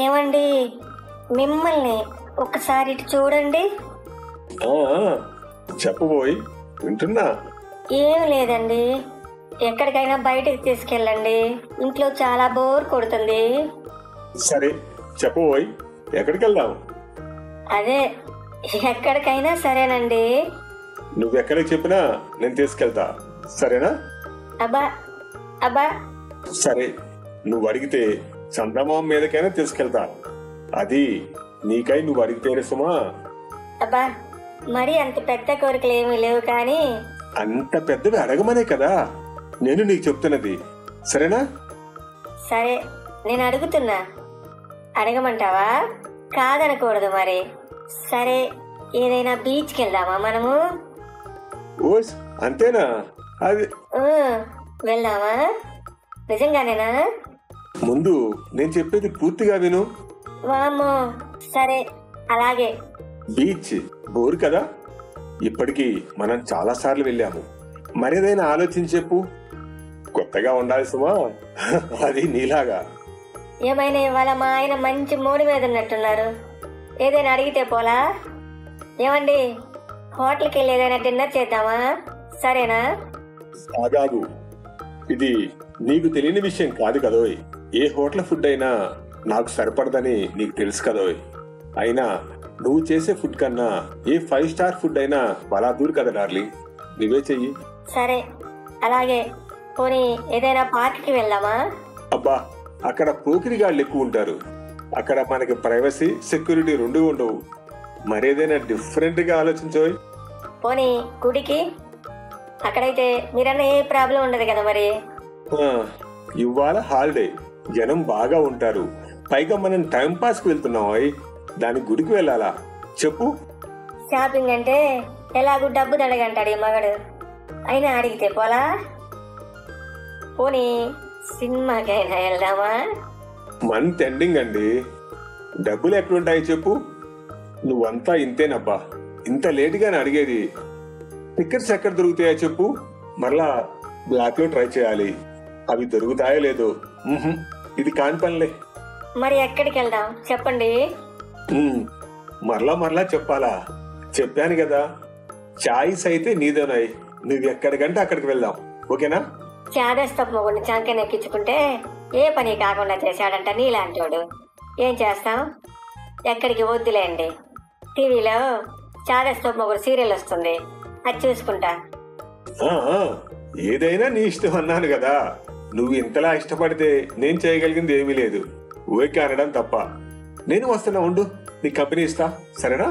ఏమండి, మిమ్మల్ని ఒక్కసారి ఇటు చూడండి. చెప్పబోయి వింటున్నా. ఏం లేదండి, ఎక్కడికైనా బయటకు తీసుకెళ్ళండి, ఇంట్లో చాలా బోర్ కొడుతుంది. సరే చెప్పబోయి, ఎక్కడికి వెళ్దాం? అదే ఎక్కడికైనా సరేనండి. నువ్వెక్కడికి చెప్పినా నేను తీసుకెళ్తా, సరేనా? అబ్బా అబ్బా, సరే, నువ్వు అడిగితే చందమామ మీదకైనా తీసుకెళ్తా. అది నీకై నువ్వు అడిగితేనే సుమా. అబ్బా, మరి అంత పెద్ద కోరికలు ఏమీ లేవు, కానీ అంత పెద్దవి అడగమనే కదా నేను నీకు చెప్తున్నది, సరేనా? సరే, నేను అడుగుతున్నా, అడగమంటావా? కాదనకూడదు మరి. సరే, ఏదైనా బీచ్కి వెళ్దామా మనము? ఓస్ అంతేనా? అది వెళ్దామా? నిజంగానేనా? ముందు నేను చెప్పేది పూర్తిగా విను. వామ్మో, సరే అలాగే. బీచ్ బోరు కదా, ఇప్పటికి మనం చాలా సార్లు వెళ్ళాము. మరేదైనా ఆలోచించి చెప్పు, కొత్తగా ఉండాలి సుమా. అది నీలాగా. ఏమైనా ఇవాళ మా ఆయన మంచి మూడు మీద ఉన్నట్టున్నారు. ఏదైనా అడిగితే పోలా? ఏమండి, హోటల్కి వెళ్ళి ఏదైనా డిన్నర్ చేద్దామా? సరేనా? కాదు, ఇది నీకు తెలియని విషయం కాదు కదోయ్. ఏ హోటల్ ఫుడ్ అయినా నాకు సరిపడదని నీకు తెలుసు కదోయ్. అయినా నువ్వు చేసే ఫుడ్ కన్నా ఏ 5 స్టార్ ఫుడ్ అయినా బలాదూర్ కదా డార్లింగ్. నువ్వే చెయ్యి. సరే అలాగే. పోనీ ఏదైనా పార్క్కి వెళ్దామా? అబ్బా, అక్కడ పోకిరిగాళ్ళు ఎక్కువ ఉంటారు. అక్కడ మనకి ప్రైవసీ, సెక్యూరిటీ రెండు ఉండవు. మరేదైనా డిఫరెంట్ గా ఆలోచించోయ్. పోనీ గుడికి? అక్కడైతే మీరన్న ఏ ప్రాబ్లం ఉండదు కదా మరి. ఇవాళ హాలిడే, జనం బాగా ఉంటారు. పైగా మనం టైం పాస్ కి వెళ్తున్నాం, దాని గుడికి వెళ్ళాలా చెప్పు? షాపింగ్ అంటే ఎలాగూ డబ్బు దండగంటాడు ఈ మగడు, అయినా అడిగితే పోలా? పోనీ సినిమాకైనా వెళ్దామా? మంత్ ఎండింగ్ అండి, డబ్బులు ఎక్కడుంటాయి చెప్పు? నువ్వంతా ఇంతేనబ్బా, ఇంత లేటుగానే అడిగేది. టికెట్స్ ఎక్కడ దొరుకుతాయో చెప్పు? మరలా బ్లాక్ లో ట్రై చేయాలి, అవి దొరుకుతాయో లేదో. ఇది కాని పనిలే. మరి ఎక్కడికి వెళ్దాం చెప్పండి? మరలా చెప్పాలా? చెప్పాను కదా, చాయిస్ అయితే నీదేనాయి. నువ్వు ఎక్కడికంటే అక్కడికి వెళ్దాం, ఓకేనా? చాదస్తపు మొగుడిని చంకని ఎక్కించుకుంటే ఏ పని కాకుండా చేశాడంట నీలాంటోడు. ఏం చేస్తాం? ఎక్కడికి వద్దులేండి. టీవీలో చాదస్తపు మొగుడు సీరియల్ వస్తుంది, అది చూసుకుంటా. ఏదైనా నీ ఇష్టం అన్నాను కదా. నువ్వు ఇంతలా ఇష్టపడితే నేను చేయగలిగింది ఏమీ లేదు, ఓకే అనడం తప్ప. నేను వస్తున్నా, ఉండు, నీ కంపెనీ ఇస్తా, సరేనా?